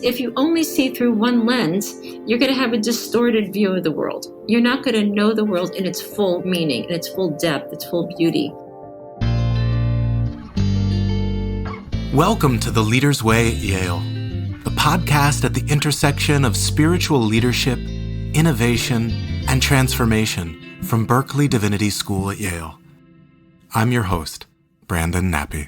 If you only see through one lens, you're going to have a distorted view of the world. You're not going to know the world in its full meaning, in its full depth, its full beauty. Welcome to The Leader's Way at Yale, the podcast at the intersection of spiritual leadership, innovation, and transformation from Berkeley Divinity School at Yale. I'm your host, Brandon Nappy.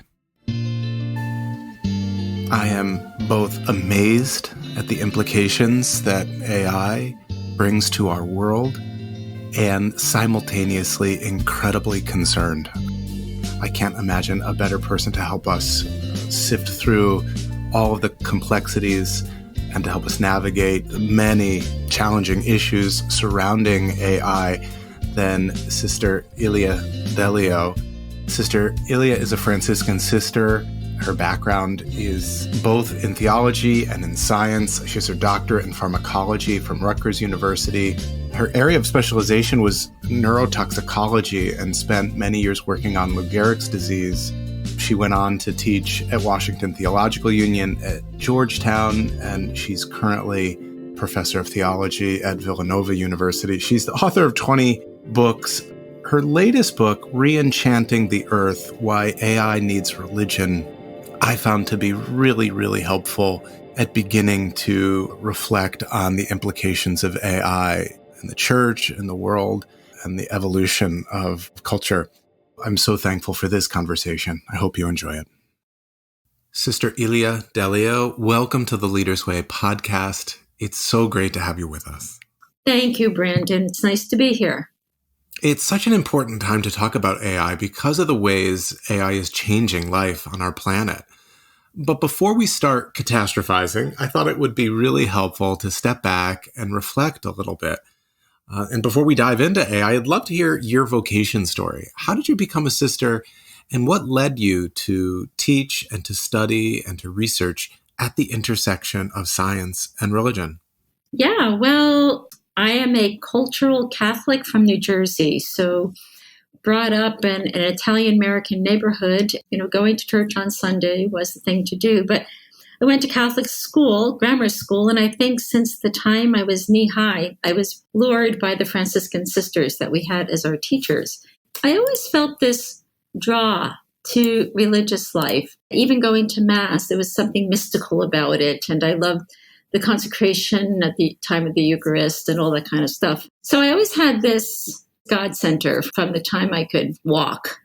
I am both amazed at the implications that AI brings to our world and simultaneously incredibly concerned. I can't imagine a better person to help us sift through all of the complexities and to help us navigate the many challenging issues surrounding AI than Sister Ilia Delio. Sister Ilia is a Franciscan sister. Her background is both in theology and in science. She has her doctorate in pharmacology from Rutgers University. Her area of specialization was neurotoxicology and spent many years working on Lou Gehrig's disease. She went on to teach at Washington Theological Union at Georgetown, and she's currently professor of theology at Villanova University. She's the author of 20 books. Her latest book, Re-Enchanting the Earth, Why AI Needs Religion, I found to be really, really helpful at beginning to reflect on the implications of AI in the church, in the world, and the evolution of culture. I'm so thankful for this conversation. I hope you enjoy it. Sister Ilia Delio, welcome to the Leader's Way podcast. It's so great to have you with us. Thank you, Brandon. It's nice to be here. It's such an important time to talk about AI because of the ways AI is changing life on our planet. But before we start catastrophizing, I thought it would be really helpful to step back and reflect a little bit. And before we dive into AI, I'd love to hear your vocation story. How did you become a sister, and what led you to teach and to study and to research at the intersection of science and religion? Yeah, well, I am a cultural Catholic from New Jersey, so brought up in an Italian-American neighborhood. Going to church on Sunday was the thing to do. But I went to Catholic school, grammar school, and I think since the time I was knee-high, I was lured by the Franciscan sisters that we had as our teachers. I always felt this draw to religious life. Even going to Mass, there was something mystical about it, and I loved the consecration at the time of the Eucharist and all that kind of stuff. So I always had this God center from the time I could walk.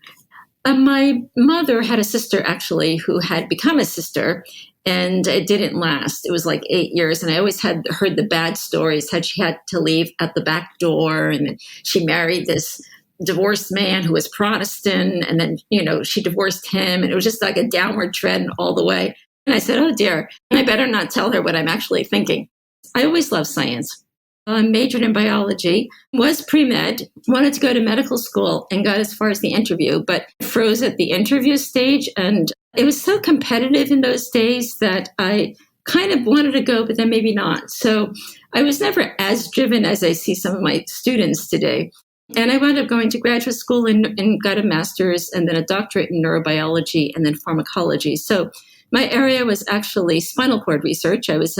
My mother had a sister, actually, who had become a sister, and it didn't last. It was like 8 years, and I always had heard the bad stories, how she had to leave at the back door, and then she married this divorced man who was Protestant, and then, she divorced him, and it was just like a downward trend all the way. And I said, oh dear, I better not tell her what I'm actually thinking. I always loved science. I majored in biology, was pre-med, wanted to go to medical school and got as far as the interview, but froze at the interview stage. And it was so competitive in those days that I kind of wanted to go, but then maybe not. So I was never as driven as I see some of my students today. And I wound up going to graduate school and got a master's and then a doctorate in neurobiology and then pharmacology. So my area was actually spinal cord research. I was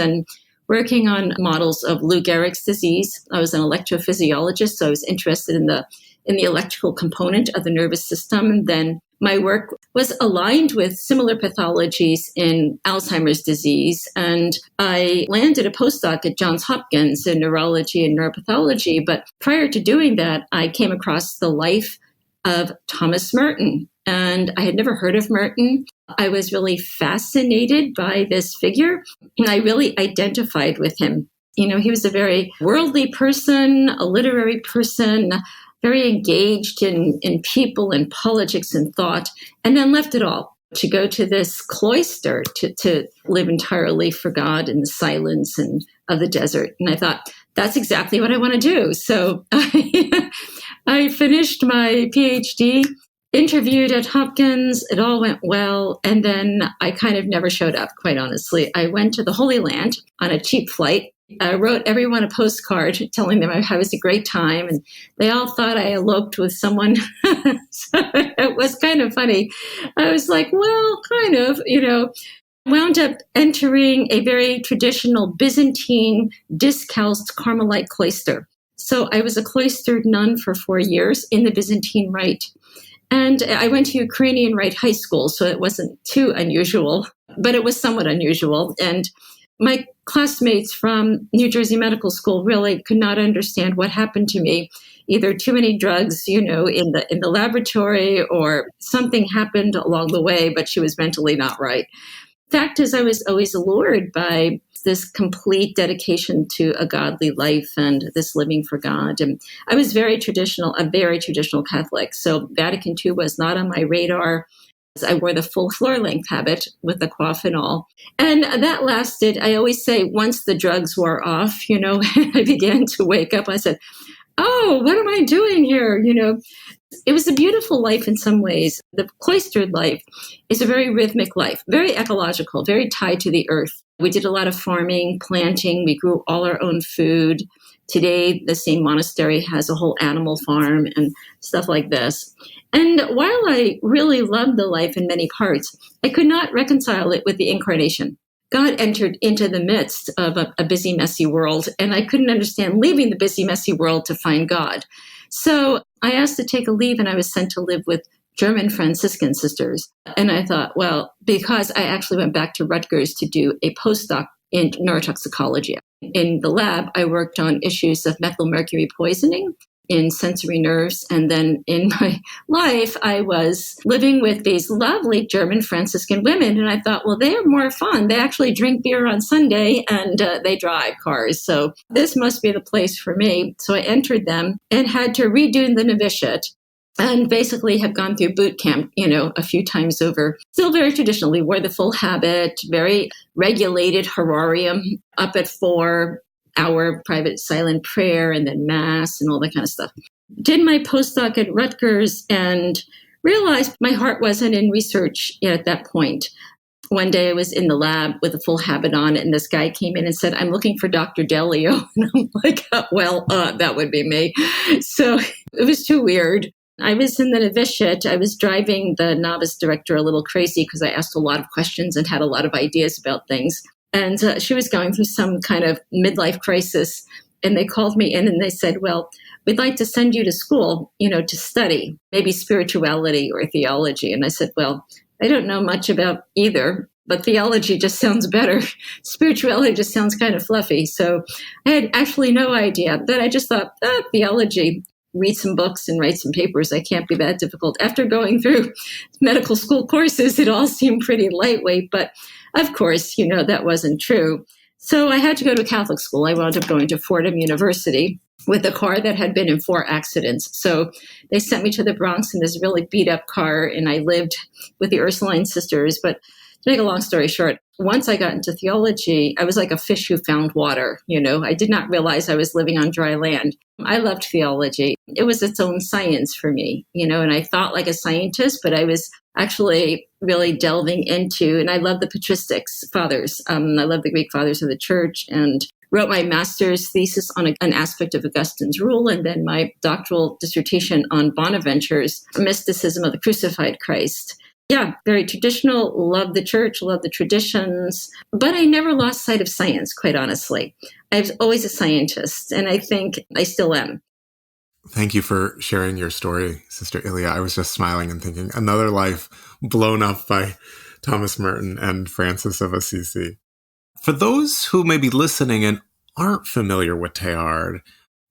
working on models of Lou Gehrig's disease. I was an electrophysiologist, so I was interested in the electrical component of the nervous system. And then my work was aligned with similar pathologies in Alzheimer's disease. And I landed a postdoc at Johns Hopkins in neurology and neuropathology. But prior to doing that, I came across the life of Thomas Merton. And I had never heard of Merton. I was really fascinated by this figure, and I really identified with him. He was a very worldly person, a literary person, very engaged in people and politics and thought, and then left it all to go to this cloister to live entirely for God in the silence and of the desert. And I thought, that's exactly what I want to do. So I finished my Ph.D., interviewed at Hopkins, it all went well, and then I kind of never showed up, quite honestly. I went to the Holy Land on a cheap flight. I wrote everyone a postcard telling them I was a great time, and they all thought I eloped with someone. So it was kind of funny. I was like, well, kind of, Wound up entering a very traditional Byzantine discalced Carmelite cloister. So I was a cloistered nun for 4 years in the Byzantine Rite. And I went to Ukrainian Rite High School, so it wasn't too unusual, but it was somewhat unusual. And my classmates from New Jersey Medical School really could not understand what happened to me. Either too many drugs, in the laboratory, or something happened along the way, but she was mentally not right. Fact is, I was always allured by this complete dedication to a godly life and this living for God. And I was a very traditional Catholic. So Vatican II was not on my radar. I wore the full floor-length habit with the coif and all. And that lasted, I always say, once the drugs wore off, I began to wake up. I said, oh, what am I doing here? It was a beautiful life in some ways. The cloistered life is a very rhythmic life, very ecological, very tied to the earth. We did a lot of farming, planting. We grew all our own food. Today, the same monastery has a whole animal farm and stuff like this. And while I really loved the life in many parts, I could not reconcile it with the incarnation. God entered into the midst of a busy, messy world, and I couldn't understand leaving the busy, messy world to find God. So I asked to take a leave, and I was sent to live with German Franciscan sisters. And I thought, well, because I actually went back to Rutgers to do a postdoc in neurotoxicology. In the lab, I worked on issues of methylmercury poisoning in sensory nerves. And then in my life, I was living with these lovely German Franciscan women. And I thought, well, they're more fun. They actually drink beer on Sunday and they drive cars. So this must be the place for me. So I entered them and had to redo the novitiate and basically have gone through boot camp, a few times over. Still very traditional. We wore the full habit, very regulated horarium, up at 4-hour private silent prayer and then mass and all that kind of stuff. Did my postdoc at Rutgers and realized my heart wasn't in research yet at that point. One day I was in the lab with a full habit on, and this guy came in and said, I'm looking for Dr. Delio. And I'm like, that would be me. So it was too weird. I was in the novitiate. I was driving the novice director a little crazy because I asked a lot of questions and had a lot of ideas about things. And she was going through some kind of midlife crisis. And they called me in and they said, well, we'd like to send you to school, to study, maybe spirituality or theology. And I said, well, I don't know much about either, but theology just sounds better. Spirituality just sounds kind of fluffy. So I had actually no idea. But I just thought, theology, read some books and write some papers. I can't be that difficult. After going through medical school courses, it all seemed pretty lightweight. But of course, that wasn't true. So I had to go to Catholic school. I wound up going to Fordham University with a car that had been in 4 accidents. So they sent me to the Bronx in this really beat up car, and I lived with the Ursuline sisters. But to make a long story short, once I got into theology, I was like a fish who found water. I did not realize I was living on dry land. I loved theology. It was its own science for me, and I thought like a scientist, but I was actually really delving into, and I love the patristics fathers. I love the Greek fathers of the church, and wrote my master's thesis on an aspect of Augustine's rule, and then my doctoral dissertation on Bonaventure's mysticism of the crucified Christ. Yeah, very traditional, love the church, love the traditions, but I never lost sight of science, quite honestly. I was always a scientist, and I think I still am. Thank you for sharing your story, Sister Ilia. I was just smiling and thinking, another life blown up by Thomas Merton and Francis of Assisi. For those who may be listening and aren't familiar with Teilhard,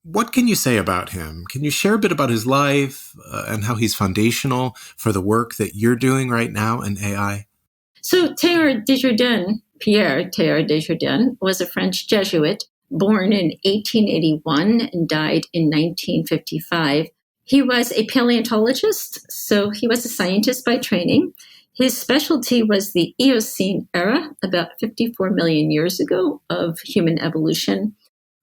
what can you say about him? Can you share a bit about his life and how he's foundational for the work that you're doing right now in AI? So Teilhard de Chardin, Pierre Teilhard de Chardin, was a French Jesuit born in 1881 and died in 1955. He was a paleontologist, so he was a scientist by training. His specialty was the Eocene era, about 54 million years ago, of human evolution.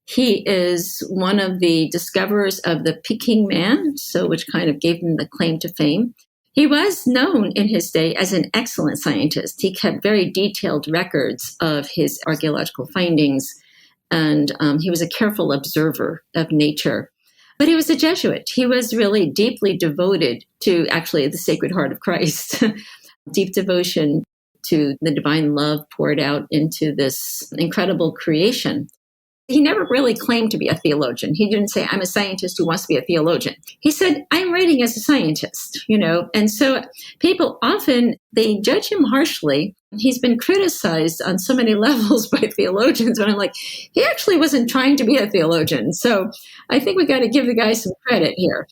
He is one of the discoverers of the Peking man, which kind of gave him the claim to fame. He was known in his day as an excellent scientist. He kept very detailed records of his archaeological findings, and he was a careful observer of nature. But he was a Jesuit. He was really deeply devoted to actually the Sacred Heart of Christ. Deep devotion. to the divine love poured out into this incredible creation. He never really claimed to be a theologian. He didn't say, I'm a scientist who wants to be a theologian. He said, I'm writing as a scientist, And so people often, they judge him harshly. He's been criticized on so many levels by theologians, but I'm like, he actually wasn't trying to be a theologian. So I think we got to give the guy some credit here.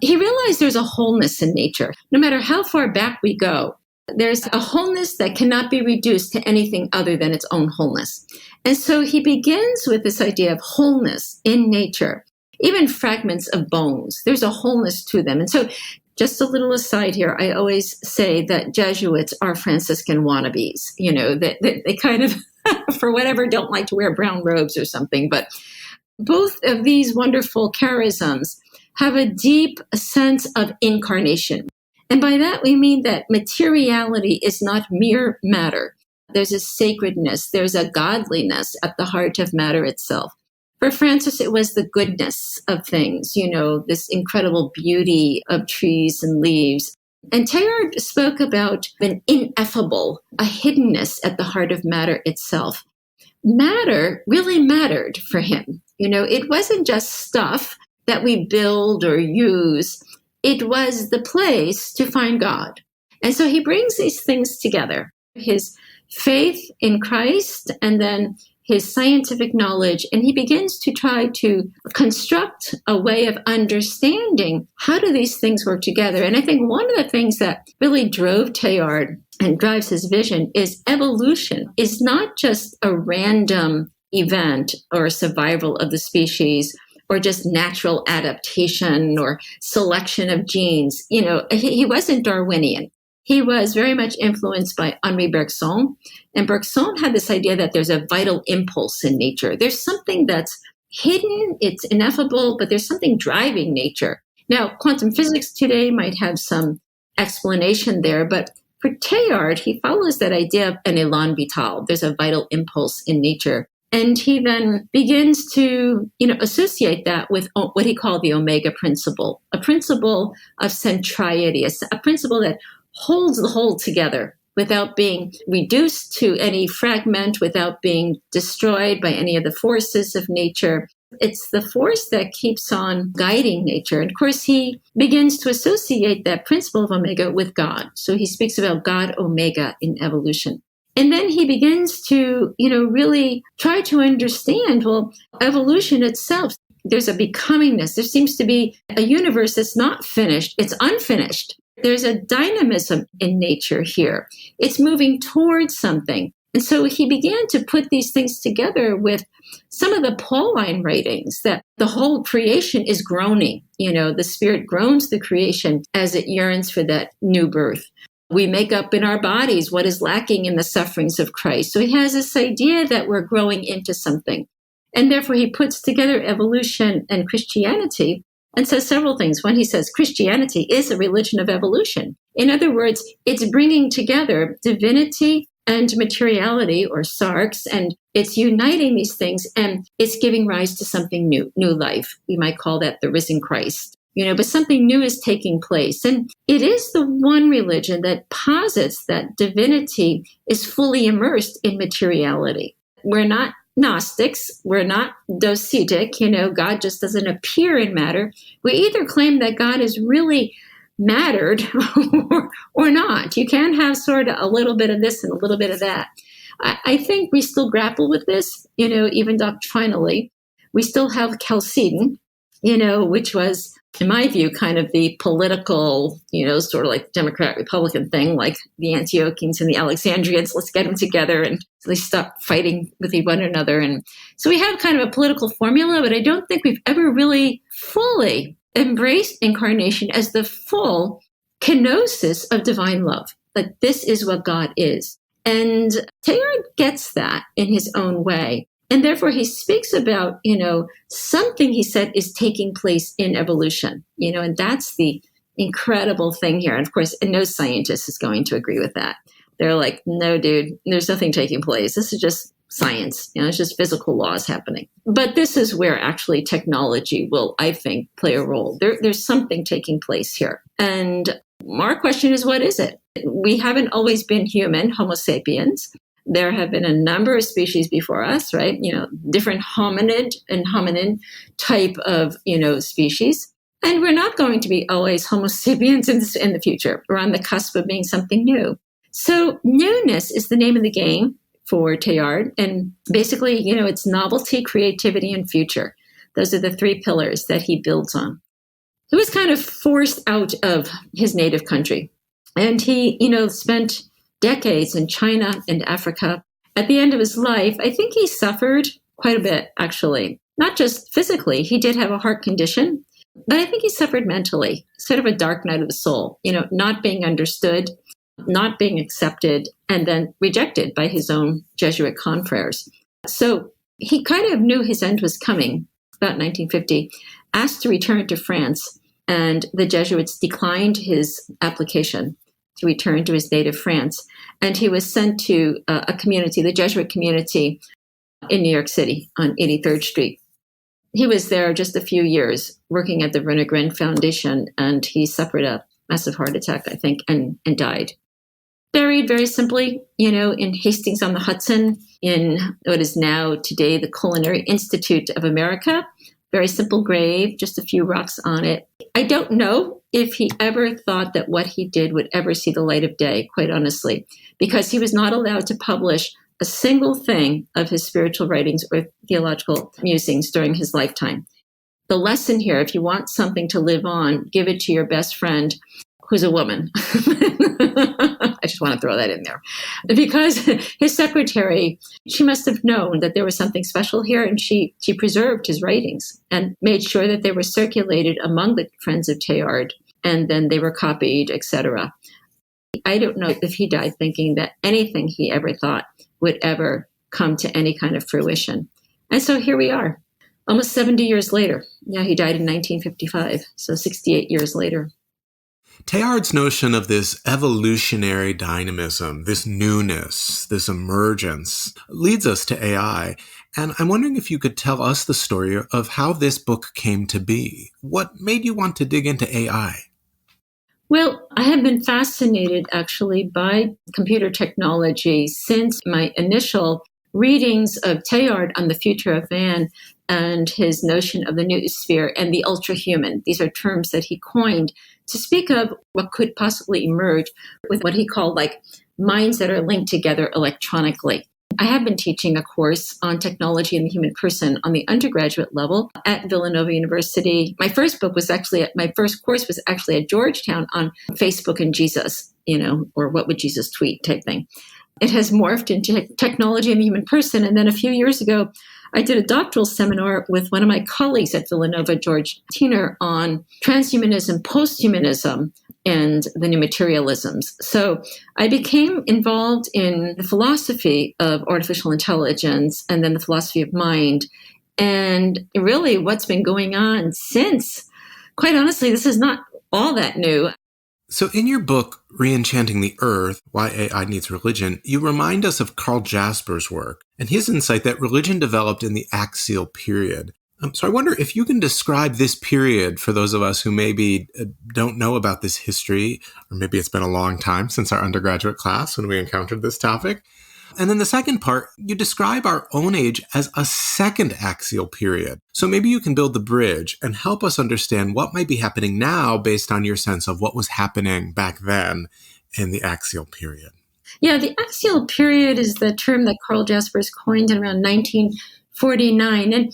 He realized there's a wholeness in nature. No matter how far back we go, there's a wholeness that cannot be reduced to anything other than its own wholeness. And so he begins with this idea of wholeness in nature, even fragments of bones. There's a wholeness to them. And so just a little aside here, I always say that Jesuits are Franciscan wannabes, that they kind of, for whatever, don't like to wear brown robes or something. But both of these wonderful charisms have a deep sense of incarnation. And by that, we mean that materiality is not mere matter. There's a sacredness, there's a godliness at the heart of matter itself. For Francis, it was the goodness of things, this incredible beauty of trees and leaves. And Teilhard spoke about an ineffable, a hiddenness at the heart of matter itself. Matter really mattered for him. It wasn't just stuff that we build or use. It was the place to find God. And so he brings these things together, his faith in Christ and then his scientific knowledge, and he begins to try to construct a way of understanding how do these things work together. And I think one of the things that really drove Teilhard and drives his vision is evolution is not just a random event or survival of the species or just natural adaptation or selection of genes. He wasn't Darwinian. He was very much influenced by Henri Bergson. And Bergson had this idea that there's a vital impulse in nature. There's something that's hidden, it's ineffable, but there's something driving nature. Now, quantum physics today might have some explanation there, but for Teilhard, he follows that idea of an élan vital. There's a vital impulse in nature. And he then begins to, associate that with what he called the omega principle, a principle of centriety, a principle that holds the whole together without being reduced to any fragment, without being destroyed by any of the forces of nature. It's the force that keeps on guiding nature. And of course, he begins to associate that principle of omega with God. So he speaks about God omega in evolution. And then he begins to, really try to understand, evolution itself, there's a becomingness. There seems to be a universe that's not finished. It's unfinished. There's a dynamism in nature here. It's moving towards something. And so he began to put these things together with some of the Pauline writings that the whole creation is groaning. The Spirit groans the creation as it yearns for that new birth. We make up in our bodies what is lacking in the sufferings of Christ. So he has this idea that we're growing into something. And therefore he puts together evolution and Christianity and says several things. One, he says Christianity is a religion of evolution. In other words, it's bringing together divinity and materiality, or sarx, and it's uniting these things, and it's giving rise to something new life. We might call that the risen Christ. But something new is taking place. And it is the one religion that posits that divinity is fully immersed in materiality. We're not Gnostics. We're not docetic. God just doesn't appear in matter. We either claim that God is really mattered or not. You can have sort of a little bit of this and a little bit of that. I think we still grapple with this, even doctrinally. We still have Chalcedon, which was, in my view, kind of the political, sort of like Democrat-Republican thing, like the Antiochians and the Alexandrians, let's get them together and they stop fighting with one another. And so we have kind of a political formula, but I don't think we've ever really fully embraced incarnation as the full kenosis of divine love. That this is what God is. And Teilhard gets that in his own way. And therefore, he speaks about, something he said is taking place in evolution, and that's the incredible thing here. And of course, no scientist is going to agree with that. They're like, no, dude, there's nothing taking place. This is just science. It's just physical laws happening. But this is where actually technology will, I think, play a role. There's something taking place here. And our question is, what is it? We haven't always been human, Homo sapiens. There have been a number of species before us, right? Different hominid and hominin type of, species. And we're not going to be always Homo sapiens in the future. We're on the cusp of being something new. So newness is the name of the game for Teilhard. And basically, it's novelty, creativity, and future. Those are the three pillars that he builds on. He was kind of forced out of his native country. And he, spent decades in China and Africa. At the end of his life, I think he suffered quite a bit, actually. Not just physically. He did have a heart condition, but I think he suffered mentally, sort of a dark night of the soul, not being understood, not being accepted, and then rejected by his own Jesuit confreres. So he kind of knew his end was coming about 1950, asked to return to France, and the Jesuits declined his application to return to his native France. And he was sent to a community, the Jesuit community in New York City on 83rd Street. He was there just a few years working at the Renegrin Foundation, and he suffered a massive heart attack, I think, and died. Buried very simply, in Hastings-on-the-Hudson, in what is now today the Culinary Institute of America. Very simple grave, just a few rocks on it. I don't know if he ever thought that what he did would ever see the light of day, quite honestly, because he was not allowed to publish a single thing of his spiritual writings or theological musings during his lifetime. The lesson here, if you want something to live on, give it to your best friend who's a woman. I just want to throw that in there. Because his secretary, she must have known that there was something special here, and she preserved his writings and made sure that they were circulated among the friends of Teilhard, and then they were copied, etc. I don't know if he died thinking that anything he ever thought would ever come to any kind of fruition. And so here we are, almost 70 years later. Yeah, he died in 1955, so 68 years later. Teilhard's notion of this evolutionary dynamism, this newness, this emergence, leads us to AI. And I'm wondering if you could tell us the story of how this book came to be. What made you want to dig into AI? Well, I have been fascinated, actually, by computer technology since my initial readings of Teilhard on the future of man and his notion of the noosphere and the ultrahuman. These are terms that he coined to speak of what could possibly emerge with what he called minds that are linked together electronically. I have been teaching a course on technology and the human person on the undergraduate level at Villanova University. My first course was actually at Georgetown on Facebook and Jesus, or what would Jesus tweet type thing. It has morphed into technology and the human person. And then a few years ago, I did a doctoral seminar with one of my colleagues at Villanova, George Tiener, on transhumanism, posthumanism, and the new materialisms. So I became involved in the philosophy of artificial intelligence and then the philosophy of mind. And really what's been going on since, quite honestly, this is not all that new. So in your book, Re-Enchanting the Earth, Why AI Needs Religion, you remind us of Karl Jasper's work and his insight that religion developed in the axial period. So I wonder if you can describe this period for those of us who maybe don't know about this history, or maybe it's been a long time since our undergraduate class when we encountered this topic. And then the second part, you describe our own age as a second axial period. So maybe you can build the bridge and help us understand what might be happening now based on your sense of what was happening back then in the axial period. Yeah, the axial period is the term that Karl Jaspers coined in around 1949. And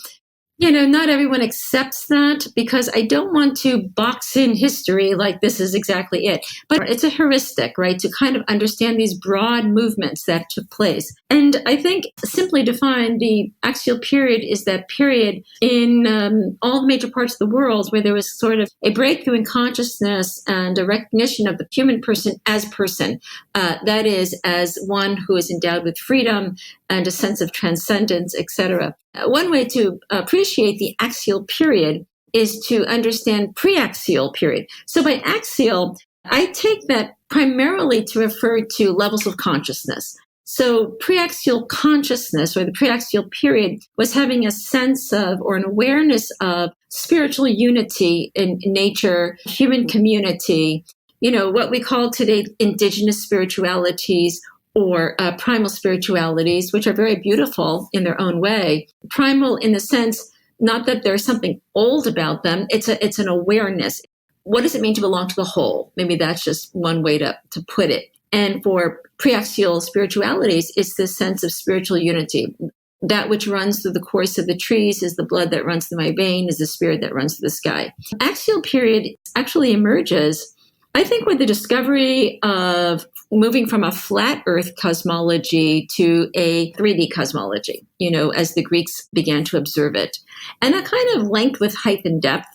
not everyone accepts that because I don't want to box in history like this is exactly it. But it's a heuristic, right, to kind of understand these broad movements that took place. And I think simply defined, the axial period is that period in all the major parts of the world where there was sort of a breakthrough in consciousness and a recognition of the human person as person. That is, as one who is endowed with freedom and a sense of transcendence, etc. One way to appreciate the axial period is to understand pre-axial period. So by axial, I take that primarily to refer to levels of consciousness. So pre-axial consciousness, or the pre-axial period, was having a sense of or an awareness of spiritual unity in nature, human community, what we call today indigenous spiritualities or primal spiritualities, which are very beautiful in their own way. Primal in the sense, not that there's something old about them, it's an awareness. What does it mean to belong to the whole? Maybe that's just one way to put it. And for preaxial spiritualities, it's this sense of spiritual unity. That which runs through the course of the trees is the blood that runs through my vein, is the spirit that runs through the sky. Axial period actually emerges, I think, with the discovery of moving from a flat Earth cosmology to a 3D cosmology, as the Greeks began to observe it. And that kind of length with height and depth,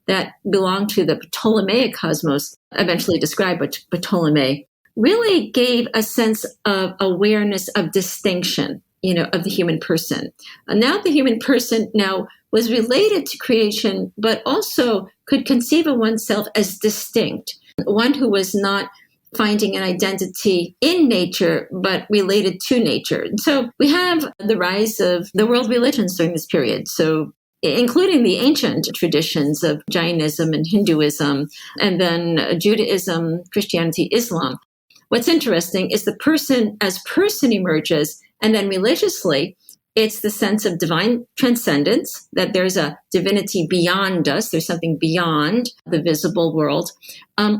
that belonged to the Ptolemaic cosmos, eventually described by Ptolemy, really gave a sense of awareness of distinction, of the human person. And now the human person now was related to creation, but also could conceive of oneself as distinct, one who was not finding an identity in nature, but related to nature. And so we have the rise of the world religions during this period. So including the ancient traditions of Jainism and Hinduism, and then Judaism, Christianity, Islam. What's interesting is the person as person emerges, and then religiously, it's the sense of divine transcendence, that there's a divinity beyond us. There's something beyond the visible world.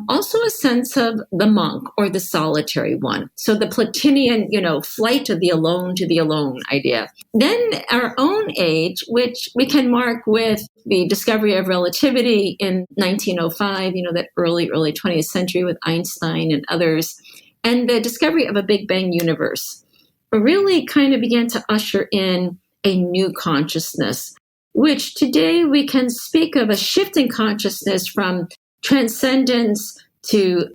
Also a sense of the monk or the solitary one. So the Platonian, flight of the alone to the alone idea. Then our own age, which we can mark with the discovery of relativity in 1905, that early 20th century with Einstein and others, and the discovery of a Big Bang universe, really kind of began to usher in a new consciousness, which today we can speak of a shift in consciousness from transcendence to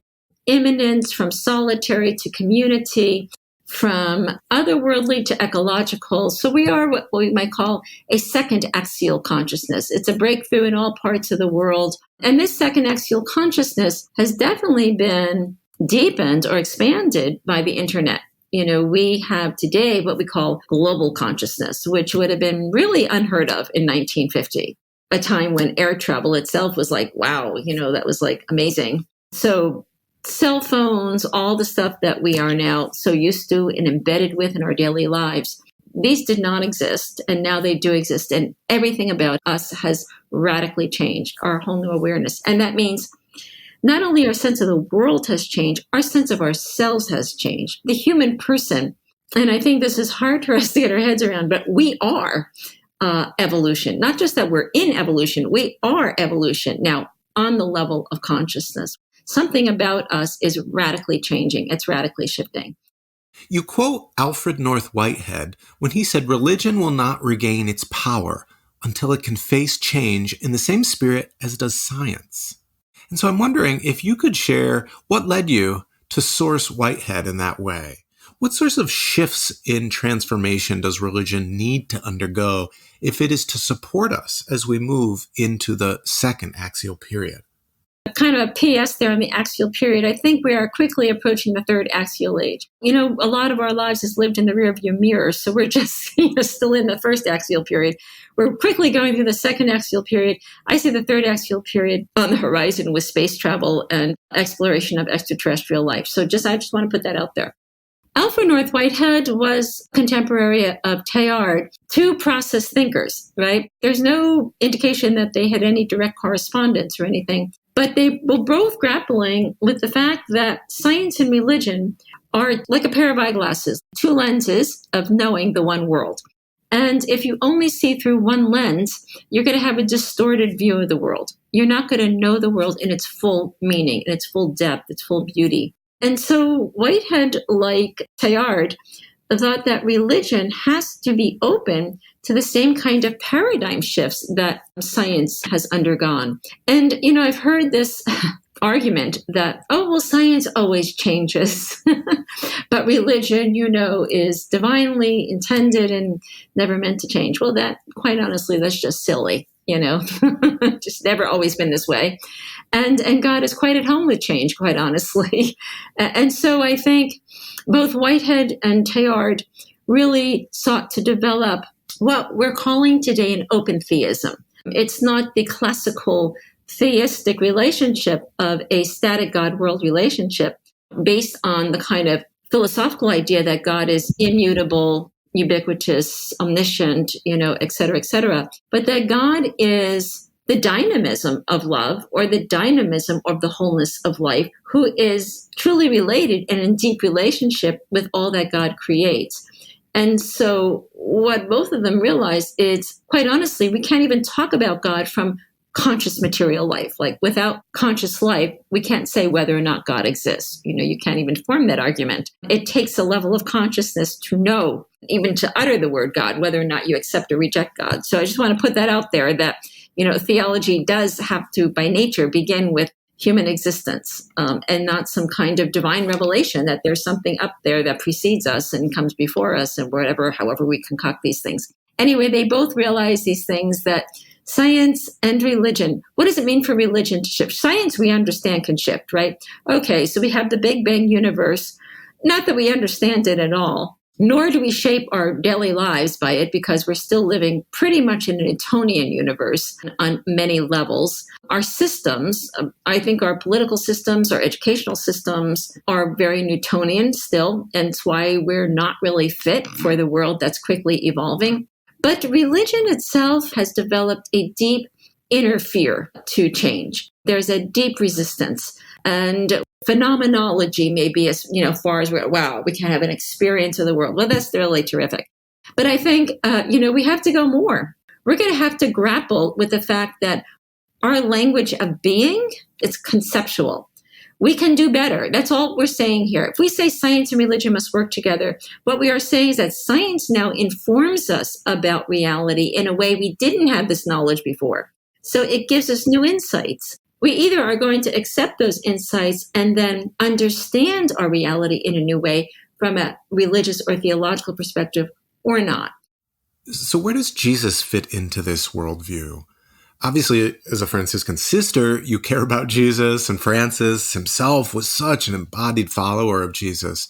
immanence, from solitary to community, from otherworldly to ecological. So we are what we might call a second axial consciousness. It's a breakthrough in all parts of the world. And this second axial consciousness has definitely been deepened or expanded by the internet. We have today what we call global consciousness, which would have been really unheard of in 1950, a time when air travel itself was like, wow, that was like amazing. So cell phones, all the stuff that we are now so used to and embedded with in our daily lives, these did not exist, and now they do exist. And everything about us has radically changed, our whole new awareness. And that means not only our sense of the world has changed, our sense of ourselves has changed. The human person, and I think this is hard for us to get our heads around, but we are evolution. Not just that we're in evolution, we are evolution now on the level of consciousness. Something about us is radically changing. It's radically shifting. You quote Alfred North Whitehead when he said, "Religion will not regain its power until it can face change in the same spirit as does science." And so I'm wondering if you could share what led you to source Whitehead in that way. What sorts of shifts in transformation does religion need to undergo if it is to support us as we move into the second axial period? Kind of a PS there on the axial period. I think we are quickly approaching the third axial age. A lot of our lives is lived in the rearview mirror, so we're just still in the first axial period. We're quickly going through the second axial period. I see the third axial period on the horizon with space travel and exploration of extraterrestrial life. So I just want to put that out there. Alfred North Whitehead was contemporary of Teilhard, two process thinkers, right? There's no indication that they had any direct correspondence or anything, but they were both grappling with the fact that science and religion are like a pair of eyeglasses, two lenses of knowing the one world. And if you only see through one lens, you're going to have a distorted view of the world. You're not going to know the world in its full meaning, in its full depth, its full beauty. And so Whitehead, like Teilhard, thought that religion has to be open to the same kind of paradigm shifts that science has undergone. And, I've heard this argument that, science always changes, but religion, is divinely intended and never meant to change. Well, that, quite honestly, that's just silly. Just never always been this way. And God is quite at home with change, quite honestly. And so I think both Whitehead and Teilhard really sought to develop what we're calling today an open theism. It's not the classical theistic relationship of a static God-world relationship based on the kind of philosophical idea that God is immutable, ubiquitous, omniscient, et cetera, et cetera. But that God is the dynamism of love or the dynamism of the wholeness of life, who is truly related and in deep relationship with all that God creates. And so what both of them realize is, quite honestly, we can't even talk about God from conscious material life. Like without conscious life, we can't say whether or not God exists. You can't even form that argument. It takes a level of consciousness to know, even to utter the word God, whether or not you accept or reject God. So I just want to put that out there that, theology does have to, by nature, begin with human existence and not some kind of divine revelation that there's something up there that precedes us and comes before us and however we concoct these things. Anyway, they both realize these things, that science and religion. What does it mean for religion to shift? Science, we understand, can shift, right? Okay, so we have the Big Bang universe. Not that we understand it at all, nor do we shape our daily lives by it, because we're still living pretty much in a Newtonian universe on many levels. Our systems, I think our political systems, our educational systems are very Newtonian still, and it's why we're not really fit for the world that's quickly evolving. But religion itself has developed a deep inner fear to change. There's a deep resistance. And phenomenology may be as far as we can have an experience of the world. Well, that's really terrific. But I think, we have to go more. We're going to have to grapple with the fact that our language of being, it's conceptual. We can do better. That's all we're saying here. If we say science and religion must work together, what we are saying is that science now informs us about reality in a way we didn't have this knowledge before. So it gives us new insights. We either are going to accept those insights and then understand our reality in a new way from a religious or theological perspective, or not. So where does Jesus fit into this worldview? Obviously, as a Franciscan sister, you care about Jesus, and Francis himself was such an embodied follower of Jesus.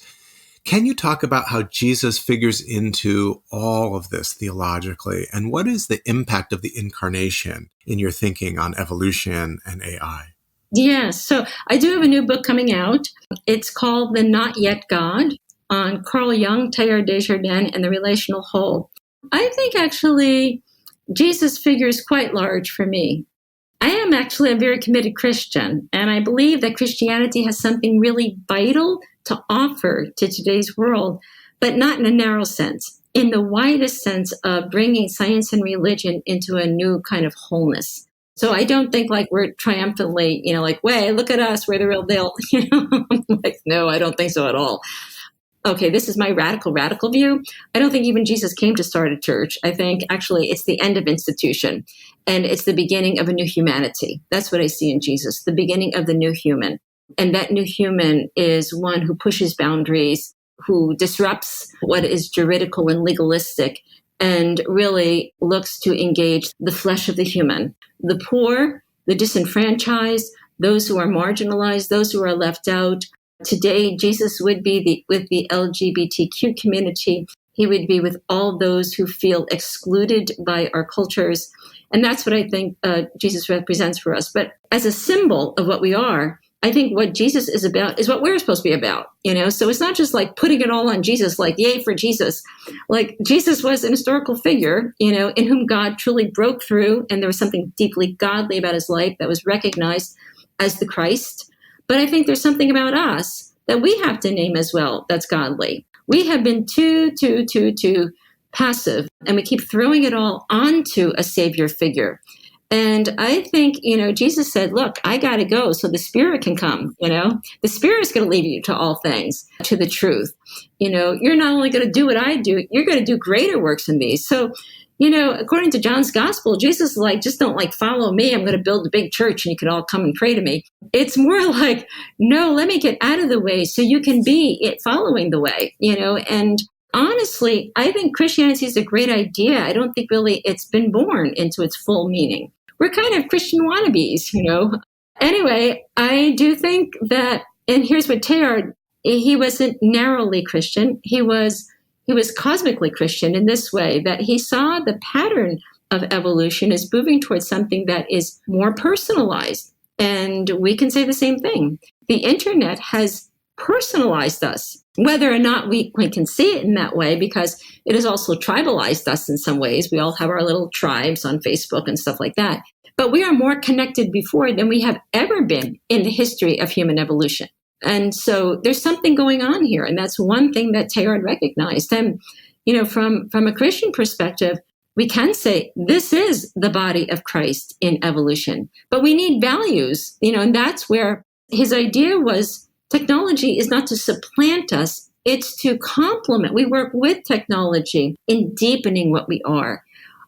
Can you talk about how Jesus figures into all of this theologically, and what is the impact of the incarnation in your thinking on evolution and AI? Yes, so I do have a new book coming out. It's called The Not Yet God, on Carl Jung, Teilhard de Chardin, and the relational whole. I think actually Jesus figures quite large for me. I am actually a very committed Christian, and I believe that Christianity has something really vital to offer to today's world, but not in a narrow sense, in the widest sense of bringing science and religion into a new kind of wholeness. So I don't think like we're triumphantly, way, look at us, we're the real deal. No, I don't think so at all. Okay, this is my radical view. I don't think even Jesus came to start a church. I think actually it's the end of institution, and it's the beginning of a new humanity. That's what I see in Jesus, the beginning of the new human. And that new human is one who pushes boundaries, who disrupts what is juridical and legalistic, and really looks to engage the flesh of the human, the poor, the disenfranchised, those who are marginalized, those who are left out. Today, Jesus would be with the LGBTQ community. He would be with all those who feel excluded by our cultures. And that's what I think Jesus represents for us. But as a symbol of what we are, I think what Jesus is about is what we're supposed to be about, So it's not just like putting it all on Jesus, like, yay for Jesus. Like Jesus was an historical figure, in whom God truly broke through. And there was something deeply godly about his life that was recognized as the Christ. But I think there's something about us that we have to name as well that's godly. We have been too passive, and we keep throwing it all onto a savior figure. And I think, Jesus said, look, I got to go so the Spirit can come, The Spirit's going to lead you to all things, to the truth. You're not only going to do what I do, you're going to do greater works than these. So, according to John's gospel, Jesus is like, just don't follow me. I'm going to build a big church and you can all come and pray to me. It's more like, no, let me get out of the way so you can be following the way, And honestly, I think Christianity is a great idea. I don't think really it's been born into its full meaning. We're kind of Christian wannabes, Anyway, I do think that, and here's what Teilhard, he wasn't narrowly Christian. He was cosmically Christian in this way, that he saw the pattern of evolution is moving towards something that is more personalized. And we can say the same thing. The internet has personalized us, whether or not we can see it in that way, because it has also tribalized us in some ways. We all have our little tribes on Facebook and stuff like that. But we are more connected before than we have ever been in the history of human evolution. And so there's something going on here. And that's one thing that Teilhard recognized. And, from a Christian perspective, we can say this is the body of Christ in evolution. But we need values, and that's where his idea was technology is not to supplant us, it's to complement. We work with technology in deepening what we are.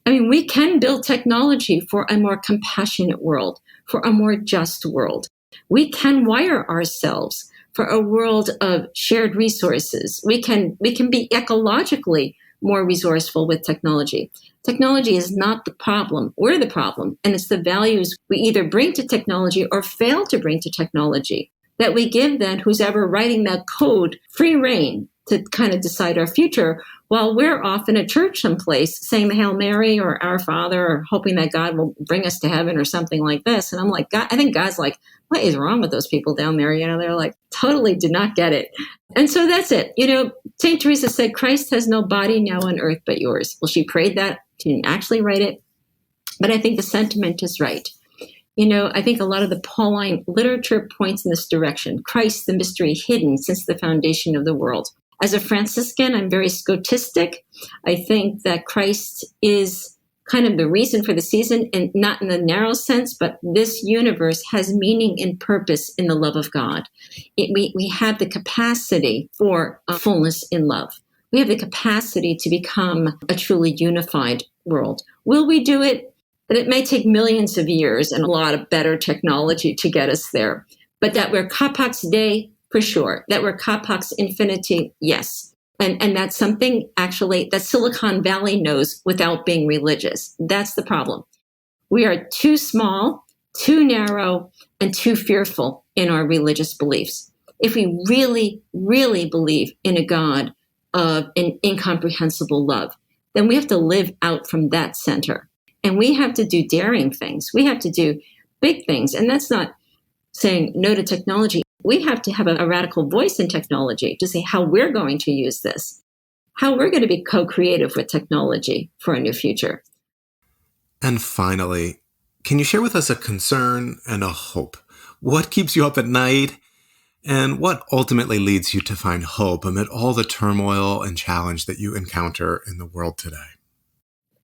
I mean, we can build technology for a more compassionate world, for a more just world. We can wire ourselves for a world of shared resources. We can be ecologically more resourceful with technology. Technology is not the problem. We're the problem. And it's the values we either bring to technology or fail to bring to technology that we give then who's ever writing that code free rein to kind of decide our future, while we're off in a church someplace saying the Hail Mary or Our Father, or hoping that God will bring us to heaven or something like this. And I'm like, God, I think God's like, what is wrong with those people down there? They're like, totally did not get it. And so that's it. St. Teresa said, Christ has no body now on earth but yours. Well, she prayed that. She didn't actually write it. But I think the sentiment is right. I think a lot of the Pauline literature points in this direction. Christ, the mystery hidden since the foundation of the world. As a Franciscan, I'm very scotistic. I think that Christ is kind of the reason for the season, and not in the narrow sense, but this universe has meaning and purpose in the love of God. We have the capacity for a fullness in love. We have the capacity to become a truly unified world. Will we do it? But it may take millions of years and a lot of better technology to get us there. But that we're capax Dei, for sure. That we're capax infinity, yes. And that's something actually that Silicon Valley knows without being religious. That's the problem. We are too small, too narrow, and too fearful in our religious beliefs. If we really, really believe in a God of an incomprehensible love, then we have to live out from that center. And we have to do daring things. We have to do big things. And that's not saying no to technology. We have to have a radical voice in technology to say how we're going to use this, how we're going to be co-creative with technology for a new future. And finally, can you share with us a concern and a hope? What keeps you up at night, and what ultimately leads you to find hope amid all the turmoil and challenge that you encounter in the world today?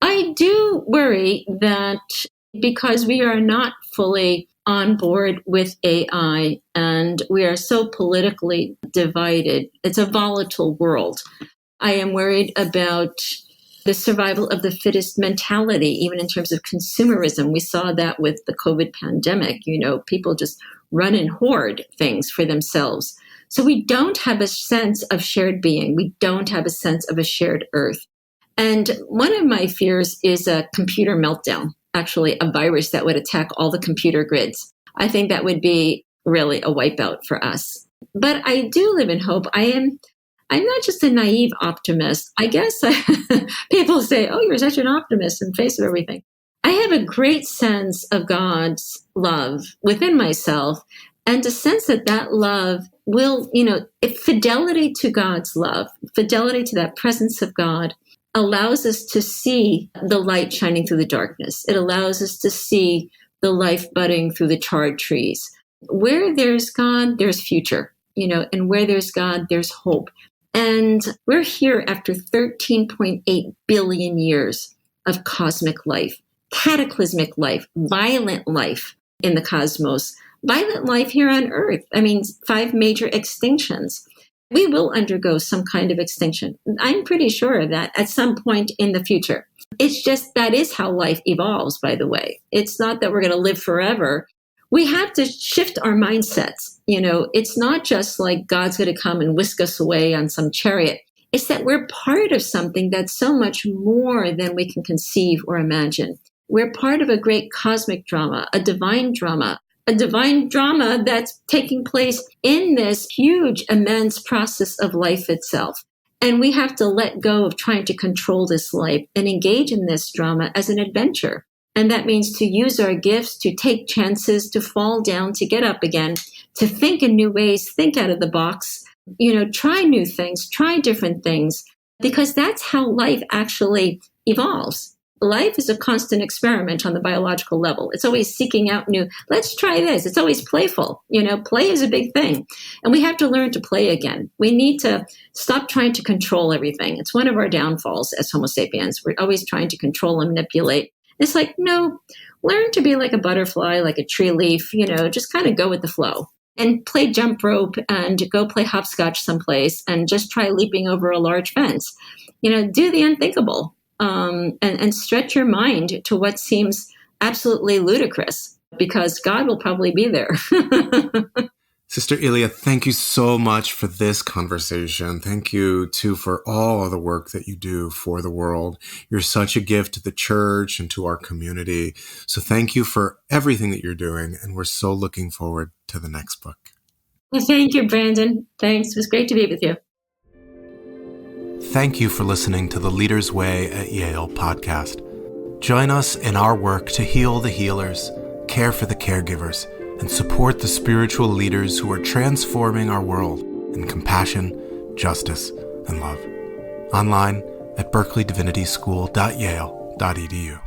I do worry that because we are not fully on board with AI and we are so politically divided, it's a volatile world. I am worried about the survival of the fittest mentality, even in terms of consumerism. We saw that with the COVID pandemic. People just run and hoard things for themselves. So we don't have a sense of shared being. We don't have a sense of a shared earth. And one of my fears is a computer meltdown, actually a virus that would attack all the computer grids. I think that would be really a wipeout for us. But I do live in hope. I'm not just a naive optimist. I guess people say, oh, you're such an optimist in the face of everything. I have a great sense of God's love within myself, and a sense that love will, fidelity to God's love, fidelity to that presence of God, allows us to see the light shining through the darkness. It allows us to see the life budding through the charred trees. Where there's God, there's future, and where there's God, there's hope. And we're here after 13.8 billion years of cosmic life, cataclysmic life, violent life in the cosmos, violent life here on Earth. 5 major extinctions. We will undergo some kind of extinction. I'm pretty sure of that at some point in the future. It's just that is how life evolves, by the way. It's not that we're going to live forever. We have to shift our mindsets. It's not just like God's going to come and whisk us away on some chariot. It's that we're part of something that's so much more than we can conceive or imagine. We're part of a great cosmic drama, a divine drama that's taking place in this huge, immense process of life itself. And we have to let go of trying to control this life and engage in this drama as an adventure. And that means to use our gifts, to take chances, to fall down, to get up again, to think in new ways, think out of the box, try new things, try different things, because that's how life actually evolves. Life is a constant experiment on the biological level. It's always seeking out new, let's try this. It's always playful. Play is a big thing. And we have to learn to play again. We need to stop trying to control everything. It's one of our downfalls as Homo sapiens. We're always trying to control and manipulate. It's like, no, learn to be like a butterfly, like a tree leaf, just kind of go with the flow and play jump rope and go play hopscotch someplace and just try leaping over a large fence. Do the unthinkable. And stretch your mind to what seems absolutely ludicrous, because God will probably be there. Sister Ilia, thank you so much for this conversation. Thank you, too, for all of the work that you do for the world. You're such a gift to the church and to our community. So thank you for everything that you're doing, and we're so looking forward to the next book. Well, thank you, Brandon. Thanks. It was great to be with you. Thank you for listening to the Leader's Way at Yale podcast. Join us in our work to heal the healers, care for the caregivers, and support the spiritual leaders who are transforming our world in compassion, justice, and love. Online at berkeleydivinityschool.yale.edu.